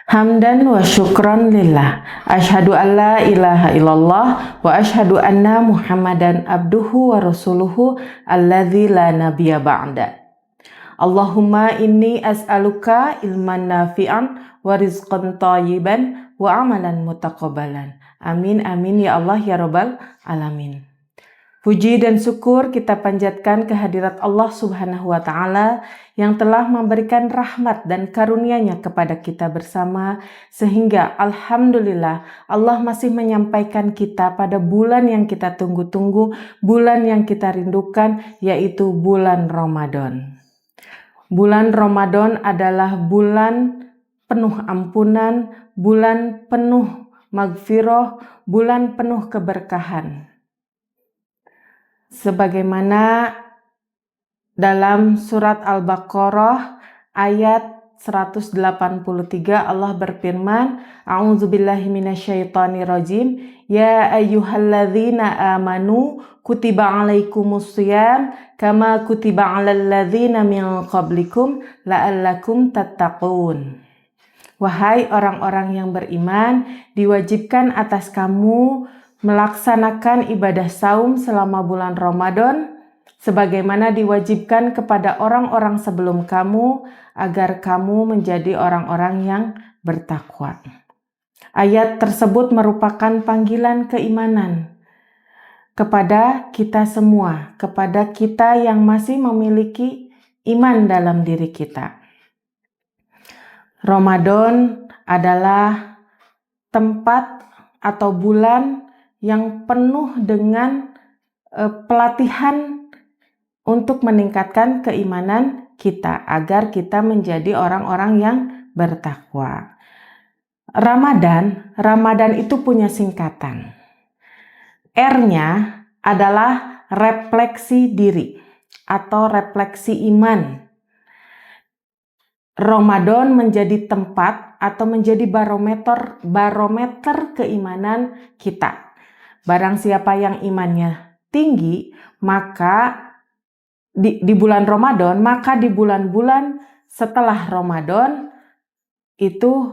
Hamdan wa syukran lillah. Asyhadu an la ilaha illallah wa asyhadu anna Muhammadan abduhu wa rasuluhu alladzi la nabiyya ba'da. Allahumma inni as'aluka ilman nafi'an wa rizqan thayyiban wa amalan mutaqabbalan. Amin amin ya Allah ya rabbal alamin. Puji dan syukur kita panjatkan kehadirat Allah Subhanahu wa Ta'ala yang telah memberikan rahmat dan karunia-Nya kepada kita bersama, sehingga alhamdulillah Allah masih menyampaikan kita pada bulan yang kita tunggu-tunggu, bulan yang kita rindukan, yaitu bulan Ramadan. Bulan Ramadan adalah bulan penuh ampunan, bulan penuh maghfirah, bulan penuh keberkahan. Sebagaimana dalam surat Al-Baqarah ayat 183 Allah berfirman, A'udzubillahi minasyaitonirrajim, ya ayyuhalladzina amanu kutiba alaikumussyam kama kutiba alal ladzina min qablikum la'allakum tattaqun. Wahai orang-orang yang beriman, diwajibkan atas kamu melaksanakan ibadah saum selama bulan Ramadan sebagaimana diwajibkan kepada orang-orang sebelum kamu agar kamu menjadi orang-orang yang bertakwa. Ayat tersebut merupakan panggilan keimanan kepada kita semua, kepada kita yang masih memiliki iman dalam diri kita. Ramadan adalah tempat atau bulan yang penuh dengan pelatihan untuk meningkatkan keimanan kita agar kita menjadi orang-orang yang bertakwa. Ramadan itu punya singkatan. R-nya adalah refleksi diri atau refleksi iman. Ramadan menjadi tempat atau menjadi barometer keimanan kita. Barang siapa yang imannya tinggi, maka di bulan Ramadan, maka di bulan-bulan setelah Ramadan itu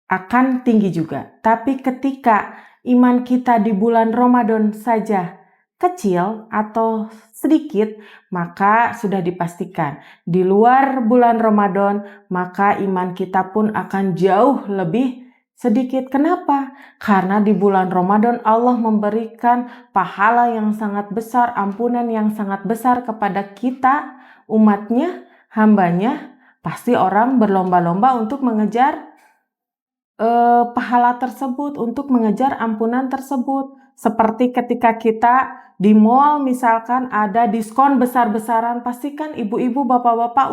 akan tinggi juga. Tapi ketika iman kita di bulan Ramadan saja kecil atau sedikit, maka sudah dipastikan di luar bulan Ramadan, maka iman kita pun akan jauh lebih sedikit. Kenapa? Karena di bulan Ramadan Allah memberikan pahala yang sangat besar, ampunan yang sangat besar kepada kita, umatnya, hambanya. Pasti orang berlomba-lomba untuk mengejar pahala tersebut, untuk mengejar ampunan tersebut. Seperti ketika kita di mall misalkan ada diskon besar-besaran, pastikan ibu-ibu, bapak-bapak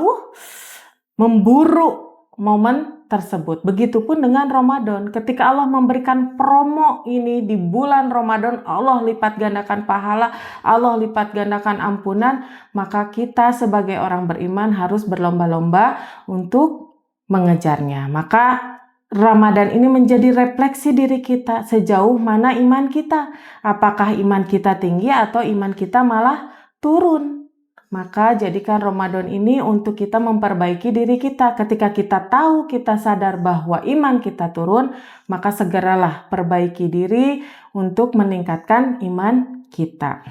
memburu momen tersebut. Begitupun dengan Ramadan. Ketika Allah memberikan promo ini di bulan Ramadan, Allah lipat gandakan pahala, Allah lipat gandakan ampunan, maka kita sebagai orang beriman harus berlomba-lomba untuk mengejarnya. Maka Ramadan ini menjadi refleksi diri kita, sejauh mana iman kita. Apakah iman kita tinggi atau iman kita malah turun? Maka jadikan Ramadan ini untuk kita memperbaiki diri kita. Ketika kita tahu, kita sadar bahwa iman kita turun, maka segeralah perbaiki diri untuk meningkatkan iman kita.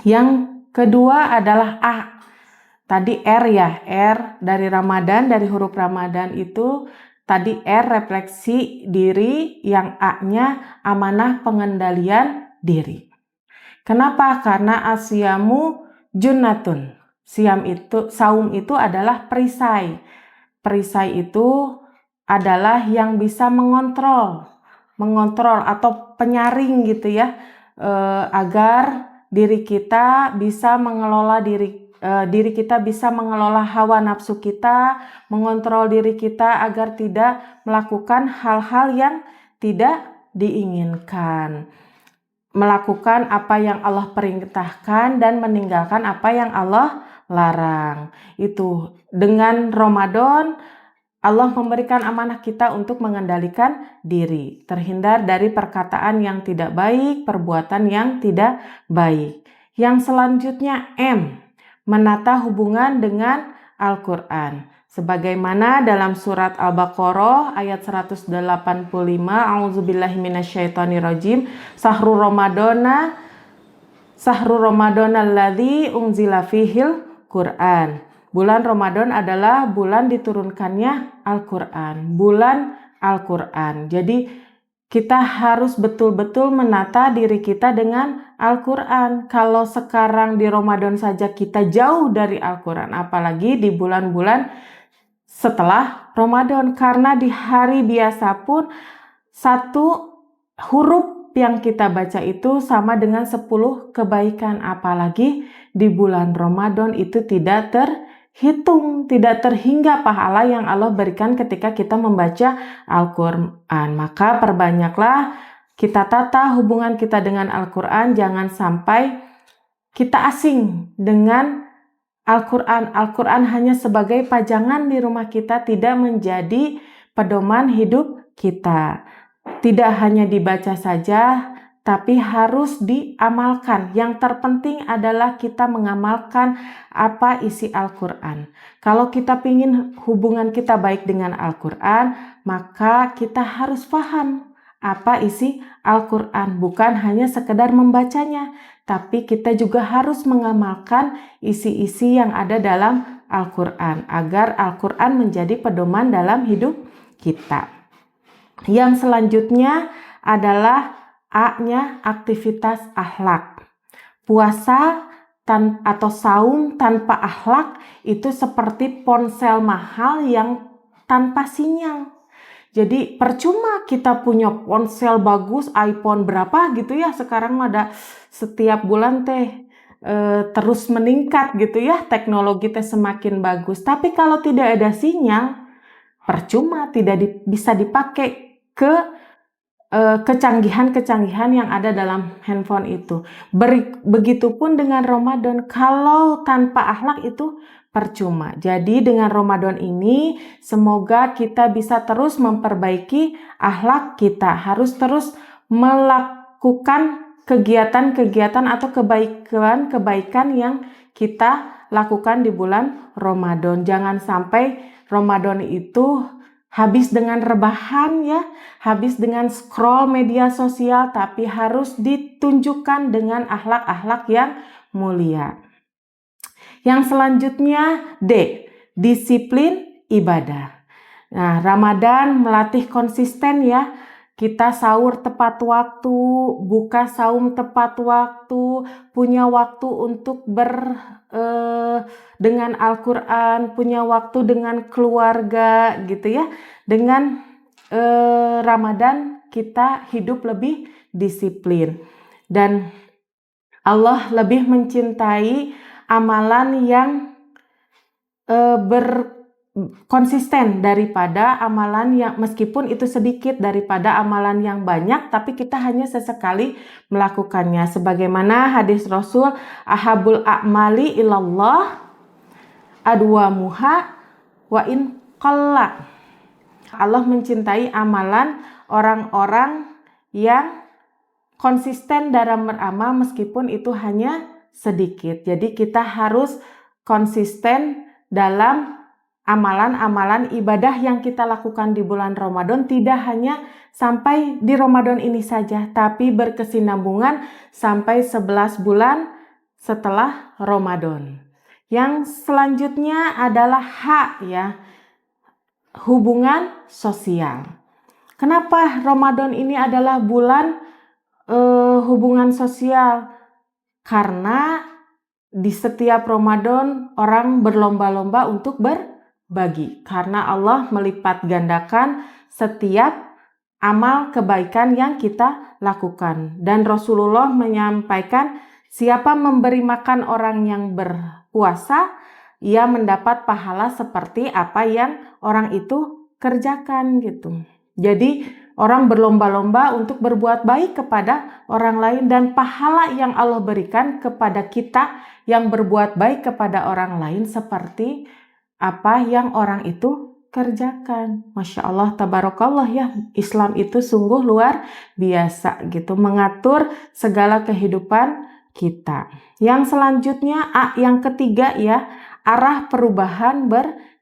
Yang kedua adalah A. Tadi R ya, R dari Ramadan, dari huruf Ramadan itu tadi R refleksi diri, yang A-nya amanah pengendalian diri. Kenapa? Karena asyamu junnatun. Saum itu adalah perisai. Perisai itu adalah yang bisa mengontrol atau penyaring gitu ya, agar diri kita bisa mengelola diri kita bisa mengelola hawa nafsu kita, mengontrol diri kita agar tidak melakukan hal-hal yang tidak diinginkan. Melakukan apa yang Allah perintahkan dan meninggalkan apa yang Allah larang. Itu dengan Ramadan Allah memberikan amanah kita untuk mengendalikan diri, terhindar dari perkataan yang tidak baik, perbuatan yang tidak baik. Yang selanjutnya M, menata hubungan dengan Al-Quran. Sebagaimana dalam surat Al-Baqarah ayat 185, A'udzubillahi minasyaitonirrajim, Sahru Ramadana alladzi unzila fihil Qur'an. Bulan Ramadan adalah bulan diturunkannya Al-Qur'an, bulan Al-Qur'an. Jadi kita harus betul-betul menata diri kita dengan Al-Quran. Kalau sekarang di Ramadan saja kita jauh dari Al-Quran, apalagi di bulan-bulan setelah Ramadan. Karena di hari biasa pun satu huruf yang kita baca itu sama dengan 10 kebaikan. Apalagi di bulan Ramadan itu tidak terhitung, tidak terhingga pahala yang Allah berikan ketika kita membaca Al-Quran. Maka perbanyaklah kita tata hubungan kita dengan Al-Quran, jangan sampai kita asing dengan Al-Quran. Al-Quran hanya sebagai pajangan di rumah kita, tidak menjadi pedoman hidup kita. Tidak hanya dibaca saja, tapi harus diamalkan. Yang terpenting adalah kita mengamalkan apa isi Al-Quran. Kalau kita ingin hubungan kita baik dengan Al-Quran, maka kita harus paham apa isi Al-Quran. Bukan hanya sekedar membacanya, tapi kita juga harus mengamalkan isi-isi yang ada dalam Al-Quran, agar Al-Quran menjadi pedoman dalam hidup kita. Yang selanjutnya adalah A-nya aktivitas akhlak. Puasa atau saum tanpa akhlak itu seperti ponsel mahal yang tanpa sinyal. Jadi percuma kita punya ponsel bagus, iPhone berapa gitu ya, sekarang ada setiap bulan terus meningkat gitu ya, teknologi semakin bagus. Tapi kalau tidak ada sinyal, percuma, tidak bisa dipakai ke kecanggihan-kecanggihan yang ada dalam handphone itu. Begitupun dengan Ramadan, kalau tanpa akhlak itu percuma. Jadi dengan Ramadan ini semoga kita bisa terus memperbaiki akhlak kita. Harus terus melakukan kegiatan-kegiatan atau kebaikan-kebaikan yang kita lakukan di bulan Ramadan. Jangan sampai Ramadan itu habis dengan rebahan ya, habis dengan scroll media sosial, tapi harus ditunjukkan dengan akhlak-akhlak yang mulia. Yang selanjutnya D, disiplin ibadah. Nah, Ramadan melatih konsisten ya. Kita sahur tepat waktu, buka saum tepat waktu, punya waktu untuk dengan Al-Quran, punya waktu dengan keluarga gitu ya. Dengan Ramadan kita hidup lebih disiplin. Dan Allah lebih mencintai amalan yang konsisten daripada amalan yang meskipun itu sedikit, daripada amalan yang banyak tapi kita hanya sesekali melakukannya. Sebagaimana hadis Rasul, ahabul a'mali ilallah adwamuha wa in qalla. Allah mencintai amalan orang-orang yang konsisten dalam beramal meskipun itu hanya sedikit. Jadi kita harus konsisten dalam amalan-amalan ibadah yang kita lakukan di bulan Ramadan, tidak hanya sampai di Ramadan ini saja, tapi berkesinambungan sampai 11 bulan setelah Ramadan. Yang selanjutnya adalah H ya, hubungan sosial. Kenapa Ramadan ini adalah bulan hubungan sosial? Karena di setiap Ramadan orang berlomba-lomba untuk berbagi, karena Allah melipat gandakan setiap amal kebaikan yang kita lakukan. Dan Rasulullah menyampaikan, siapa memberi makan orang yang berpuasa, ia mendapat pahala seperti apa yang orang itu kerjakan gitu. Jadi orang berlomba-lomba untuk berbuat baik kepada orang lain, dan pahala yang Allah berikan kepada kita yang berbuat baik kepada orang lain seperti apa yang orang itu kerjakan. Masya Allah, tabarakallah ya, Islam itu sungguh luar biasa gitu, mengatur segala kehidupan kita. Yang selanjutnya A, yang ketiga ya, arah perubahan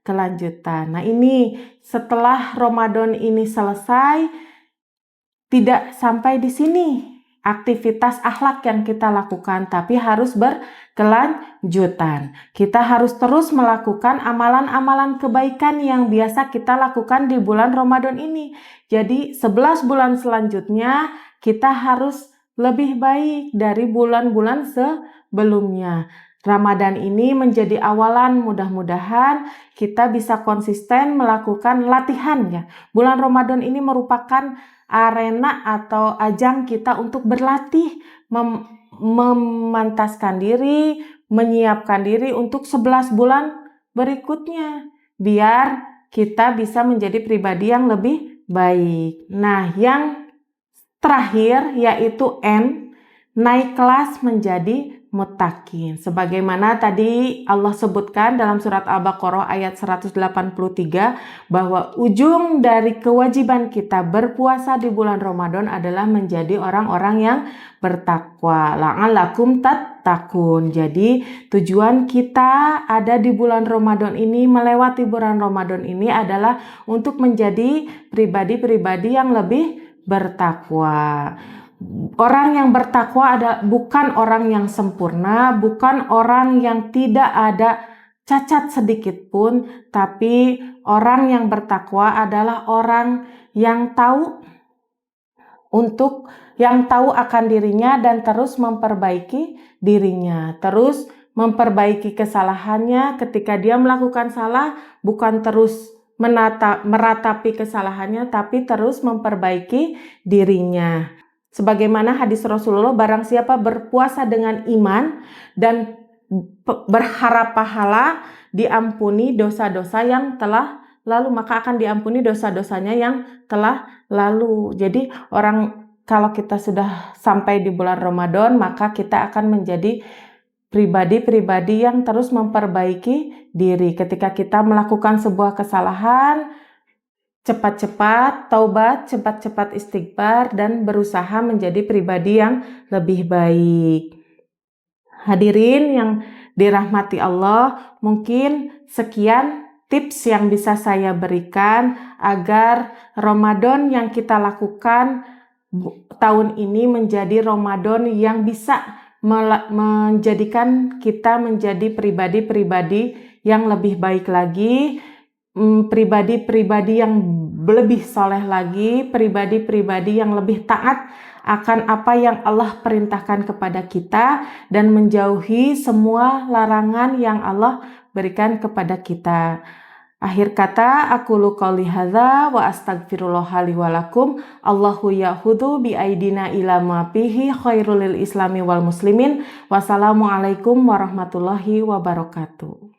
berkelanjutan. Nah, ini setelah Ramadan ini selesai, tidak sampai di sini aktivitas akhlak yang kita lakukan, tapi harus berkelanjutan. Kita harus terus melakukan amalan-amalan kebaikan yang biasa kita lakukan di bulan Ramadan ini. Jadi 11 bulan selanjutnya kita harus lebih baik dari bulan-bulan sebelumnya. Ramadan ini menjadi awalan, mudah-mudahan kita bisa konsisten melakukan latihan ya. Bulan Ramadan ini merupakan arena atau ajang kita untuk berlatih, memantaskan diri, menyiapkan diri untuk 11 bulan berikutnya, biar kita bisa menjadi pribadi yang lebih baik. Nah, yang terakhir yaitu N, naik kelas menjadi muttaqin. Sebagaimana tadi Allah sebutkan dalam surat Al-Baqarah ayat 183 bahwa ujung dari kewajiban kita berpuasa di bulan Ramadan adalah menjadi orang-orang yang bertakwa. La'allakum tattaqun. Jadi tujuan kita ada di bulan Ramadan ini, melewati bulan Ramadan ini adalah untuk menjadi pribadi-pribadi yang lebih bertakwa. Orang yang bertakwa bukan orang yang sempurna, bukan orang yang tidak ada cacat sedikit pun, tapi orang yang bertakwa adalah orang yang tahu akan dirinya dan terus memperbaiki dirinya, terus memperbaiki kesalahannya ketika dia melakukan salah, bukan terus meratapi kesalahannya, tapi terus memperbaiki dirinya. Sebagaimana hadis Rasulullah, barang siapa berpuasa dengan iman dan berharap pahala, diampuni dosa-dosa yang telah lalu, maka akan diampuni dosa-dosanya yang telah lalu. Jadi kalau kita sudah sampai di bulan Ramadan, maka kita akan menjadi pribadi-pribadi yang terus memperbaiki diri. Ketika kita melakukan sebuah kesalahan, cepat-cepat taubat, cepat-cepat istighfar, dan berusaha menjadi pribadi yang lebih baik. Hadirin yang dirahmati Allah, mungkin sekian tips yang bisa saya berikan agar Ramadan yang kita lakukan tahun ini menjadi Ramadan yang bisa menjadikan kita menjadi pribadi-pribadi yang lebih baik lagi, pribadi-pribadi yang lebih soleh lagi, pribadi-pribadi yang lebih taat akan apa yang Allah perintahkan kepada kita dan menjauhi semua larangan yang Allah berikan kepada kita. Akhir kata, aqulu qouli hadza wa astaghfirullah li wa lakum. Allahu ya'khudhu bi aidina ila ma fihi khairul lil islami wal muslimin. Wassalamualaikum warahmatullahi wabarakatuh.